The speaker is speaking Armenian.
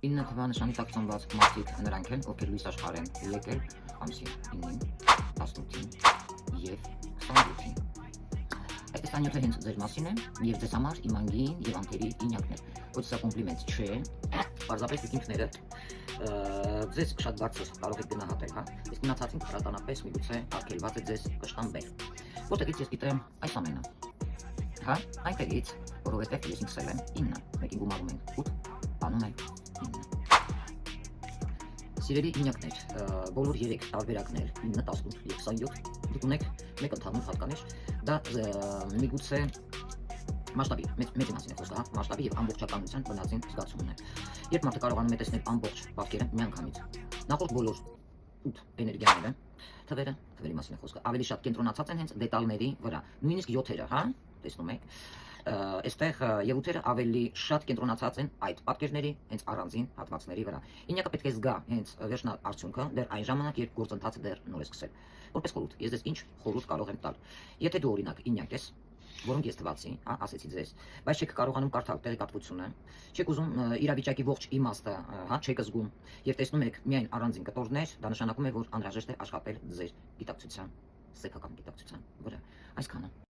9 թվանշանի տակ ծնված մարդիկ նրանք են, ովքեր լույս աշխարհ են եկել ամսի 9-ին, 18-ին եւ 27-ին։ Այդ տեսանյութը հենց ձեր մասին է եւ ձեզ համար իմ անգին եւ անթերի ինյակն է։ Ոչ սա կոմպլիմենտ չէ, պարզապես ինքները ձեզ շատ բարձր կարող եք գնահատել, հա։ Իսկ մնացածին փառատանապես միգուցե արգելված է ձեզ կշտամբել։ Որտեղից ես գիտեմ այս ամենը։ Հա, այնտեղից, որովհետեւ ես ինքս եմ 9, մեկին գումարում ենք 8, բանում ենք 9։ Սիրելի ինյակներ, բոլոր 3 տարբերակներ 9, 18 եւ 27 դուք ունեք մեկ ընդհանուր հատկանիշ, դա միգուցե մասշտաբի, մեծ մասին է խոսքը, հա, մասշտաբի եւ ամբողջականության բնածին զգացումն է։ Երբ մարդը կարողանում է տեսնել ամբողջ պատկերը միանգամից, նախորդ բոլոր 8 էներգիաները, թվերի մասին է խոսքը, ավելի շատ կենտրոնացած են հենց դետալների վրա, նույնիսկ 7-երը, հա, տեսնում եք, այստեղ եւ 8-երը ավելի շատ կենտրոնացած են այդ պատկերների հենց առանձին հատվածների վրա։ Ինյակը պետք է զգա հենց վերջնարդյունքը դեռ այն ժամանակ, երբ գործընթացը դեռ նոր է սկսել։ Որպես խորհուրդ, ես ձեզ ինչ խորհուրդ կարող եմ տալ։ Եթե դու օրինակ ինյակ ես, որոնք ես տվացի, հա, ասեցի ձեզ, բայց չեք կարողանում կարդալ տեղեկատվությունը, չեք ուզում իրավիճակի ողջ իմաստը, հա, չեք զգում եւ տեսնում եք միայն առանձին կտորներ, դա նշանակում է, որ անհրաժեշտ է աշխատել ձեր գիտակցության, սեփական գիտակցության վրա։ Այսքանը։